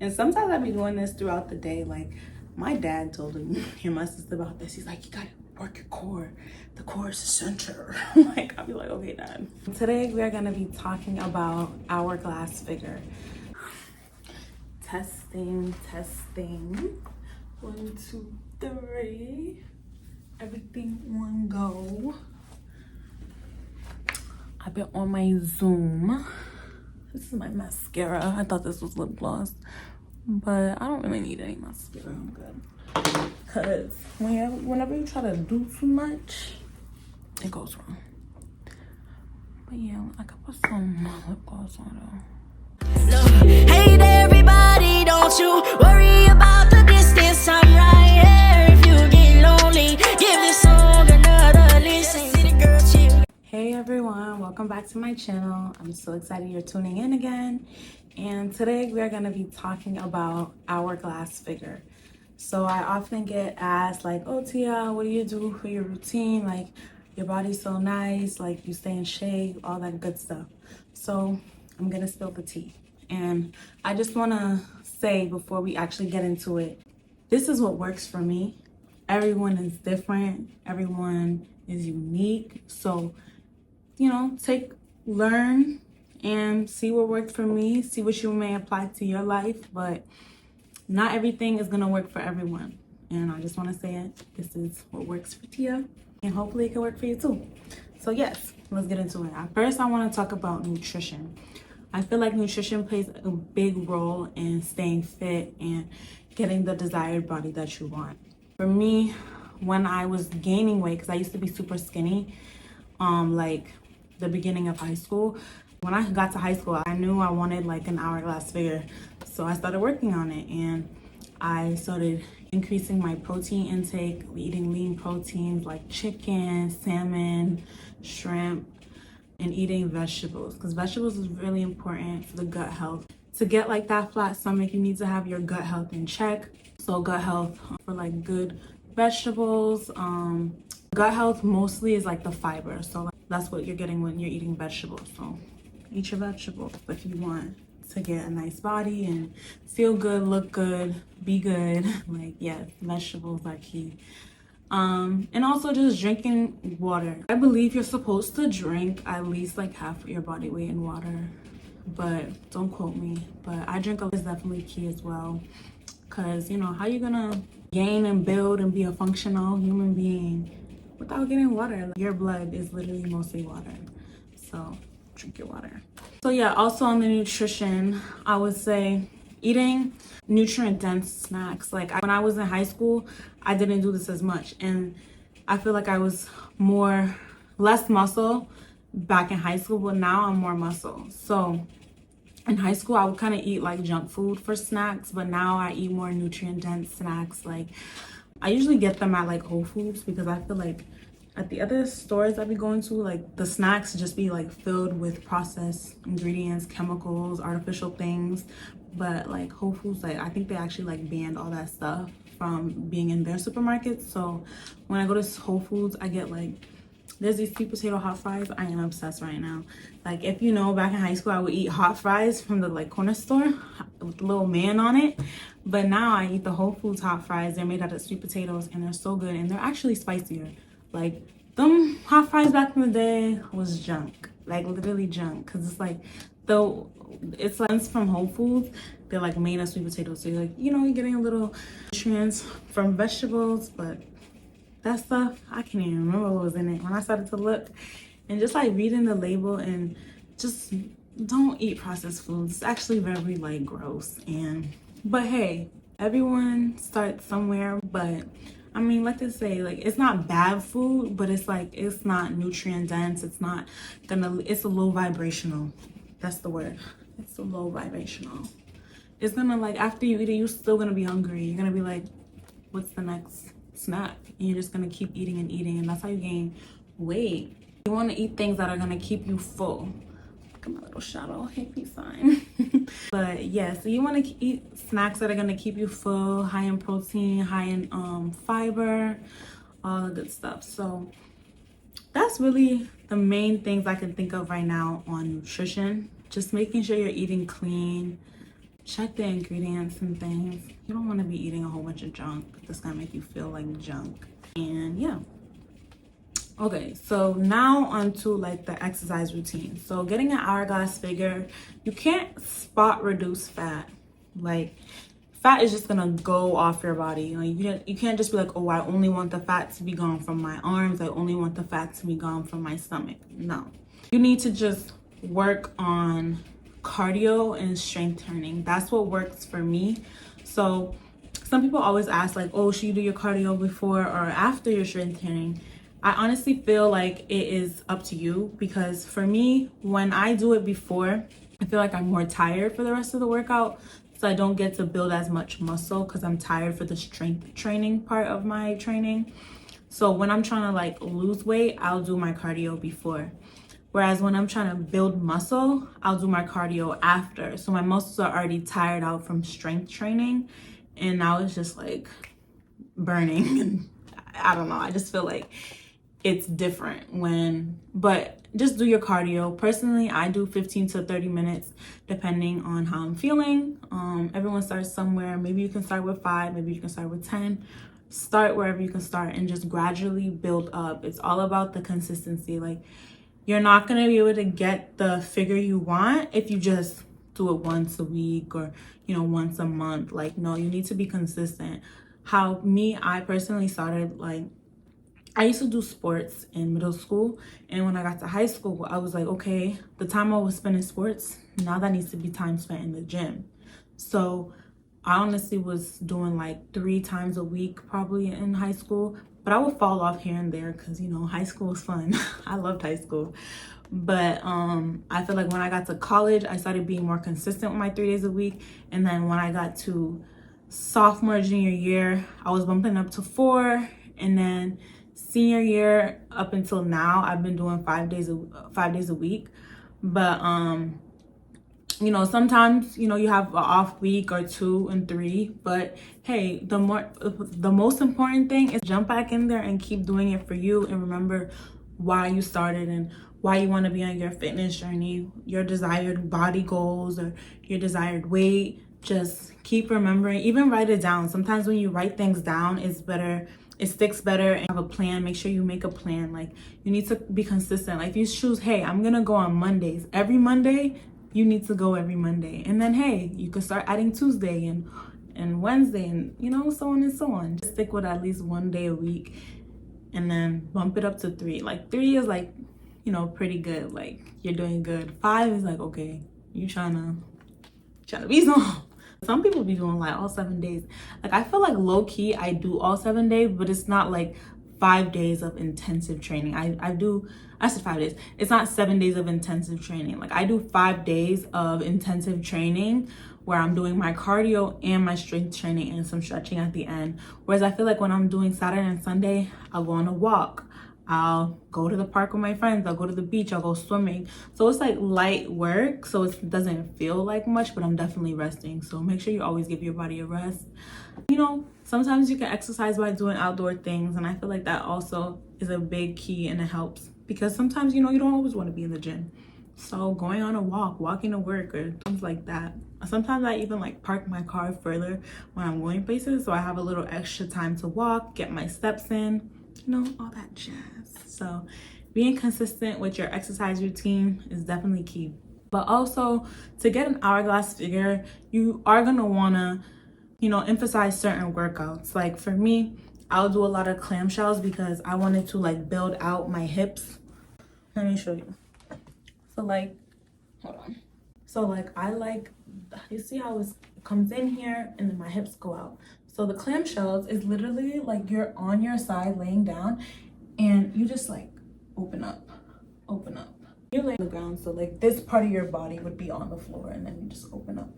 And sometimes I be doing this throughout the day. Like my dad told me and my sister about this. He's like, you gotta work your core. The core is the center. Like I'll be like, okay, Dad. Today we are gonna be talking about hourglass figure. Testing. 1, 2, 3. Everything on go. I've been on my Zoom. This is my mascara. I thought this was lip gloss, but I don't really need any mascara. I'm good. Cause whenever you try to do too much, it goes wrong. But yeah, I could put some lip gloss on though. Hey there, everybody, don't you worry about the distance. I'm right here. If you get lonely, give this song another listen. Hey everyone, welcome back to my channel. I'm so excited you're tuning in again. And today we are going to be talking about hourglass figure. So I often get asked like, oh Tia, what do you do for your routine? Like your body's so nice, like you stay in shape, all that good stuff. So I'm going to spill the tea. And I just want to say before we actually get into it, this is what works for me. Everyone is different. Everyone is unique. So, you know, learn and see what worked for me. See what you may apply to your life. But not everything is going to work for everyone. And I just want to say it. This is what works for Tia. And hopefully it can work for you too. So yes, let's get into it. First, I want to talk about nutrition. I feel like nutrition plays a big role in staying fit and getting the desired body that you want. For me, when I was gaining weight, because I used to be super skinny, like the beginning of high school. When I got to high school, I knew I wanted like an hourglass figure. So I started working on it and I started increasing my protein intake, eating lean proteins like chicken, salmon, shrimp, and eating vegetables, because vegetables is really important for the gut health. To get like that flat stomach, you need to have your gut health in check. So gut health for like good vegetables. Gut health mostly is like the fiber. So like, that's what you're getting when you're eating vegetables. So eat your vegetables if you want to get a nice body and feel good, look good, be good. Like yes, vegetables are key. And also just drinking water. I believe you're supposed to drink at least like half of your body weight in water, but don't quote me. But I drink is definitely key as well, because you know how you gonna gain and build and be a functional human being without getting water? Your blood is literally mostly water, so drink your water. So yeah, also on the nutrition, I would say eating nutrient dense snacks. Like when I was in high school, I didn't do this as much, and I feel like I was less muscle back in high school, but now I'm more muscle. So in high school, I would kind of eat like junk food for snacks, but now I eat more nutrient dense snacks. Like I usually get them at like Whole Foods, because I feel like at the other stores I be going to, like the snacks just be like filled with processed ingredients, chemicals, artificial things. But like Whole Foods, like I think they actually like banned all that stuff from being in their supermarkets. So when I go to Whole Foods, I get like, there's these sweet potato hot fries. I am obsessed right now. Like if you know, back in high school I would eat hot fries from the like corner store with the little man on it, but now I eat the Whole Foods hot fries. They're made out of sweet potatoes and they're so good, and they're actually spicier. Like them hot fries back in the day was junk, like literally junk, because it's like though it's like from Whole Foods, they're like made of sweet potatoes, so you're like, you know, you're getting a little nutrients from vegetables. But that stuff, I can't even remember what was in it when I started to look and just like reading the label. And just don't eat processed foods. It's actually very like gross. But hey, everyone starts somewhere. But I mean, like they say, like it's not bad food, but it's like it's not nutrient dense. It's a low vibrational. That's the word. It's a low vibrational. It's gonna, like, after you eat it, you're still gonna be hungry. You're gonna be like, what's the next snack? And you're just gonna keep eating and eating, and that's how you gain weight. You want to eat things that are gonna keep you full. Look at my little shadow, hey, peace sign. But yeah, so you want to eat snacks that are gonna keep you full, high in protein, high in fiber, all the good stuff. So that's really the main things I can think of right now on nutrition. Just making sure you're eating clean, check the ingredients and things. You don't want to be eating a whole bunch of junk. That's gonna make you feel like junk. And yeah. Okay, so now onto like the exercise routine. So getting an hourglass figure, you can't spot reduce fat. Like fat is just gonna go off your body. Like you can't just be like, oh, I only want the fat to be gone from my arms. I only want the fat to be gone from my stomach. No, you need to just work on cardio and strength training. That's what works for me. So some people always ask like, oh, should you do your cardio before or after your strength training? I honestly feel like it is up to you, because for me, when I do it before, I feel like I'm more tired for the rest of the workout. So I don't get to build as much muscle because I'm tired for the strength training part of my training. So when I'm trying to like lose weight, I'll do my cardio before. Whereas when I'm trying to build muscle, I'll do my cardio after. So my muscles are already tired out from strength training. And now it's just like burning. And I don't know. I just feel like it's different but just do your cardio. Personally, I do 15 to 30 minutes depending on how I'm feeling. Everyone starts somewhere. Maybe you can start with 5, maybe you can start with 10. Start wherever you can start and just gradually build up. It's all about the consistency. Like, you're not going to be able to get the figure you want if you just do it once a week or, once a month. Like, no, you need to be consistent. I personally started, like, I used to do sports in middle school, and when I got to high school, I was like, okay, the time I was spending sports, now that needs to be time spent in the gym. So I honestly was doing like 3 times a week probably in high school, but I would fall off here and there because, high school was fun. I loved high school. But I feel like when I got to college, I started being more consistent with my 3 days a week. And then when I got to sophomore, junior year, I was bumping up to 4. And then senior year up until now, I've been doing 5 days a week. But sometimes you have an off week or 2 and 3, but hey, the most important thing is jump back in there and keep doing it for you, and remember why you started and why you want to be on your fitness journey, your desired body goals or your desired weight. Just keep remembering, even write it down. Sometimes when you write things down, it's better. It sticks better, and have a plan. Make sure you make a plan. Like, you need to be consistent. Like, if you choose, hey, I'm gonna go on Mondays. Every Monday, you need to go every Monday. And then, hey, you can start adding Tuesday and Wednesday and, so on and so on. Just stick with at least 1 day a week and then bump it up to 3. Like, 3 is like, pretty good. Like, you're doing good. 5 is like, okay, you trying to be some people be doing like all 7 days. Like, I feel like low key I do all 7 days, but it's not like 5 days of intensive training. I said 5 days. It's not 7 days of intensive training. Like, I do 5 days of intensive training where I'm doing my cardio and my strength training and some stretching at the end. Whereas I feel like when I'm doing Saturday and Sunday, I'll go on a walk. I'll go to the park with my friends. I'll go to the beach. I'll go swimming. So it's like light work. So it doesn't feel like much, but I'm definitely resting. So make sure you always give your body a rest. Sometimes you can exercise by doing outdoor things. And I feel like that also is a big key, and it helps. Because sometimes, you don't always want to be in the gym. So going on a walk, walking to work or things like that. Sometimes I even like park my car further when I'm going places. So I have a little extra time to walk, get my steps in, all that jazz. So being consistent with your exercise routine is definitely key. But also, to get an hourglass figure, you are going to want to, emphasize certain workouts. Like for me, I'll do a lot of clamshells because I wanted to like build out my hips. Let me show you. So like, hold on. So like, you see how it comes in here and then my hips go out. So the clamshells is literally like you're on your side laying down and you just like open up. You lay on the ground, so like this part of your body would be on the floor and then you just open up.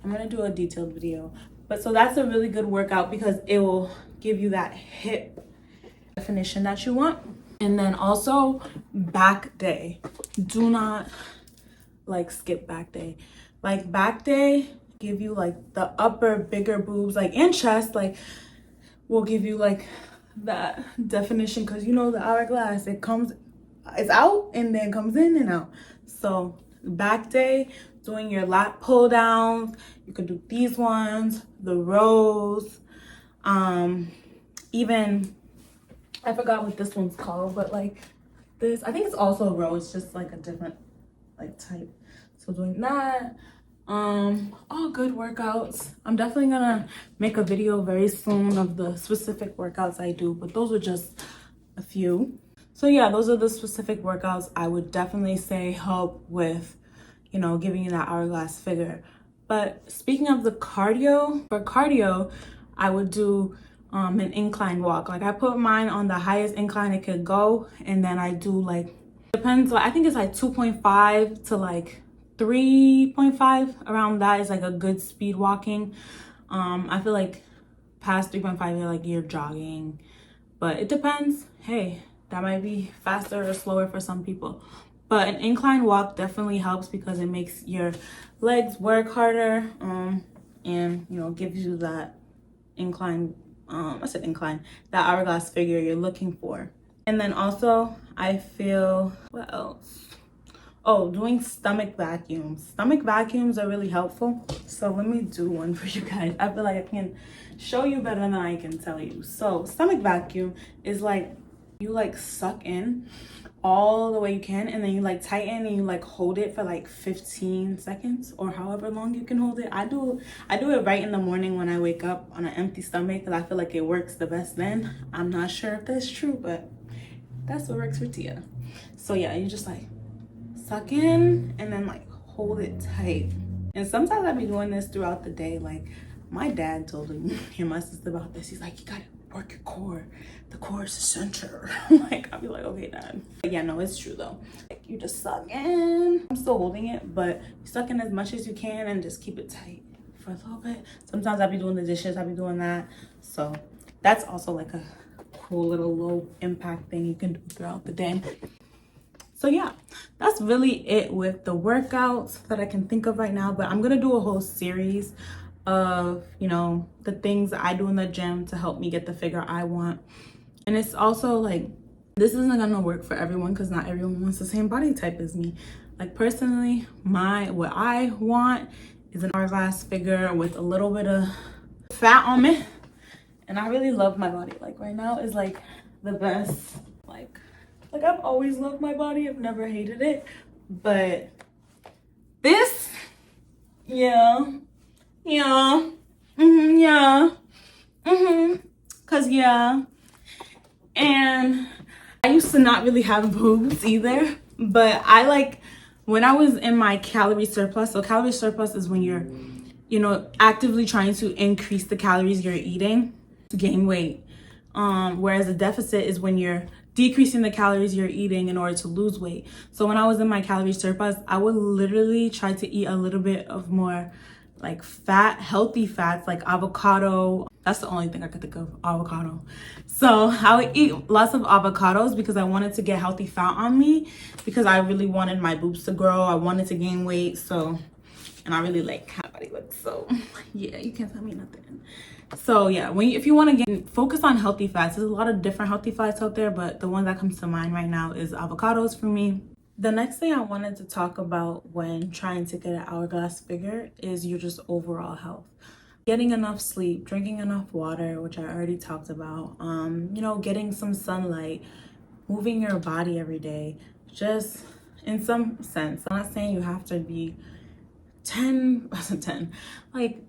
I'm gonna do a detailed video. But so that's a really good workout because it will give you that hip definition that you want. And then also back day. Do not like skip back day. Like back day give you like the upper bigger boobs, like and chest, like will give you like that definition, because the hourglass, it's out and then comes in and out. So back day, doing your lat pull downs. You can do these ones, the rows, even I forgot what this one's called, but like this, I think it's also a row. It's just like a different like type. So doing that, all good workouts. I'm definitely gonna make a video very soon of the specific workouts I do, but those are just a few. So yeah, those are the specific workouts I would definitely say help with, you know, giving you that hourglass figure. But speaking of the cardio, for cardio, I would do an incline walk. Like I put mine on the highest incline it could go, and then I do like, depends, I think it's like 2.5 to like 3.5. Around that is like a good speed walking. I feel like past 3.5 you're jogging, but it depends. Hey, that might be faster or slower for some people. But an incline walk definitely helps because it makes your legs work harder, and you know, gives you that incline, that hourglass figure you're looking for. And then also I feel, what else? Oh, doing stomach vacuums. Stomach vacuums are really helpful. So let me do one for you guys. I feel like I can show you better than I can tell you. So stomach vacuum is like, you like suck in all the way you can, and then you like tighten and you like hold it for like 15 seconds or however long you can hold it. I do it right in the morning when I wake up on an empty stomach because I feel like it works the best then. I'm not sure if that's true, but that's what works for Tia. So yeah, you just like suck in and then like hold it tight. And sometimes I be doing this throughout the day. Like my dad told me and my sister about this. He's like, you gotta work your core. The core is the center. Like I'll be like, okay, dad. But yeah, no, it's true though. Like you just suck in. I'm still holding it, but you suck in as much as you can and just keep it tight for a little bit. Sometimes I'll be doing the dishes. I'll be doing that. So that's also like a cool little low impact thing you can do throughout the day. So yeah, that's really it with the workouts that I can think of right now. But I'm gonna do a whole series of, you know, the things I do in the gym to help me get the figure I want. And it's also like, this isn't gonna work for everyone because not everyone wants the same body type as me. Like personally, what I want is an hourglass figure with a little bit of fat on me. And I really love my body. Like right now is like the best. Like I've always loved my body. I've never hated it. But this, yeah. Cause yeah. And I used to not really have boobs either. But I like, when I was in my calorie surplus, so calorie surplus is when you're, you know, actively trying to increase the calories you're eating to gain weight. Whereas a deficit is when you're decreasing the calories you're eating in order to lose weight. So when I was in my calorie surplus, I would literally try to eat a little bit of more like fat, healthy fats, like avocado. That's the only thing I could think of, avocado. So I would eat lots of avocados because I wanted to get healthy fat on me because I really wanted my boobs to grow. I wanted to gain weight. So, and I really like how my body looks. So yeah, you can't tell me nothing. So yeah, if you want to focus on healthy fats, there's a lot of different healthy fats out there, but the one that comes to mind right now is avocados for me. The next thing I wanted to talk about when trying to get an hourglass figure is your just overall health. Getting enough sleep, drinking enough water, which I already talked about, you know, getting some sunlight, moving your body every day, just in some sense. I'm not saying you have to be 10, like,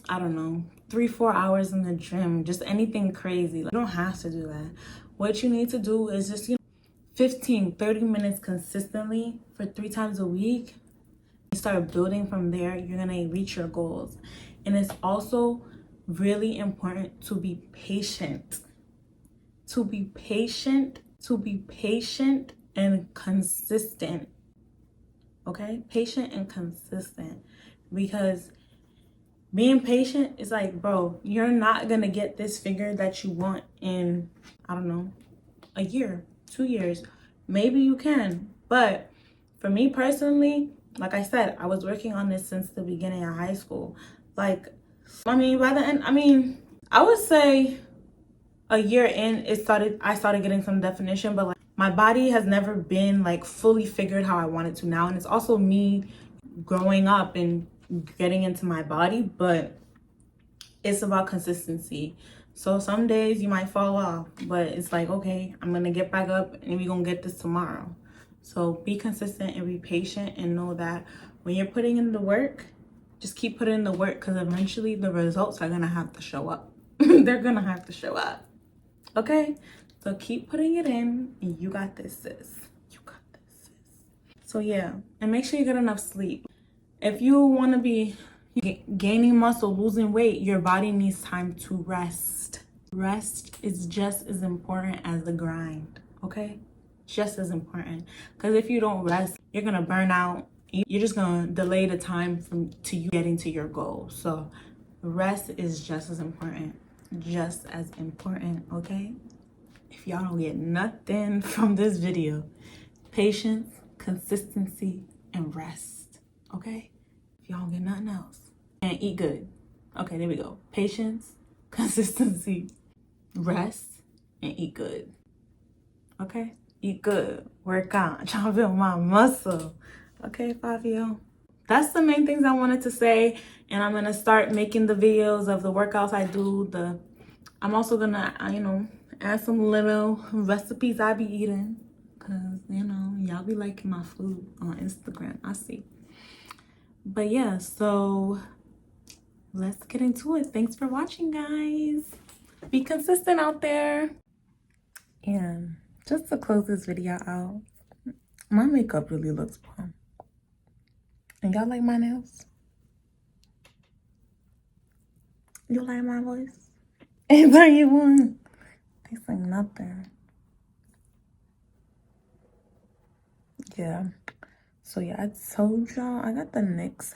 I don't know, 3-4 hours in the gym, just anything crazy. Like, you don't have to do that. What you need to do is just, you know, 15-30 minutes consistently for 3 times a week. You start building from there, you're gonna reach your goals. And it's also really important to be patient. To be patient and consistent. Okay? Patient and consistent. Because being patient is like, bro, you're not gonna get this figure that you want in, I don't know, a year, 2 years. Maybe you can. But for me personally, like I said, I was working on this since the beginning of high school. Like, I mean, by the end, I would say a year in, I started getting some definition, but like my body has never been like fully figured how I want it to now. And it's also me growing up and getting into my body, but it's about consistency. So some days you might fall off, but it's like, okay, I'm gonna get back up and we're gonna get this tomorrow. So be consistent and be patient, and know that when you're putting in the work, just keep putting in the work, because eventually the results are gonna have to show up. They're gonna have to show up. Okay? So keep putting it in, and you got this, sis. You got this, sis. So yeah, and make sure you get enough sleep. If you want to be gaining muscle, losing weight, your body needs time to rest. Rest is just as important as the grind, okay? Just as important. Because if you don't rest, you're gonna burn out. You're just gonna delay the time to you getting to your goal. So rest is just as important. Just as important, okay? If y'all don't get nothing from this video, patience, consistency, and rest, okay? If y'all don't get nothing else. And eat good. Okay, there we go. Patience, consistency, rest, and eat good. Okay? Eat good. Work out. I'm trying to build my muscle. Okay, Fabio? That's the main things I wanted to say. And I'm going to start making the videos of the workouts I do. I'm also going to, add some little recipes I be eating. Because, y'all be liking my food on Instagram. I see. But yeah, so let's get into it. Thanks for watching, guys. Be consistent out there. And just to close this video out, my makeup really looks bomb. And y'all like my nails? You like my voice? Anything you want? They say nothing. Yeah. So yeah, I told y'all I got the NYX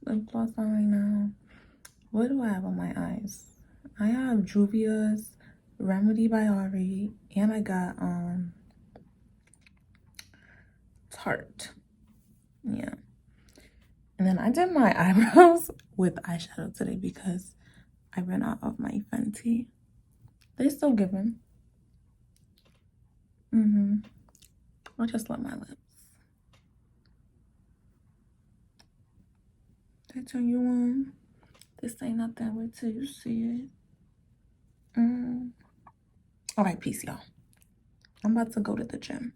lip gloss on right now. What do I have on my eyes? I have Juvia's Remedy by Ari, and I got Tarte. Yeah. And then I did my eyebrows with eyeshadow today because I ran out of my Fenty. They still give them. I just love my lips. They turn you on. This ain't nothing. Wait till you see it. All right, peace, y'all. I'm about to go to the gym.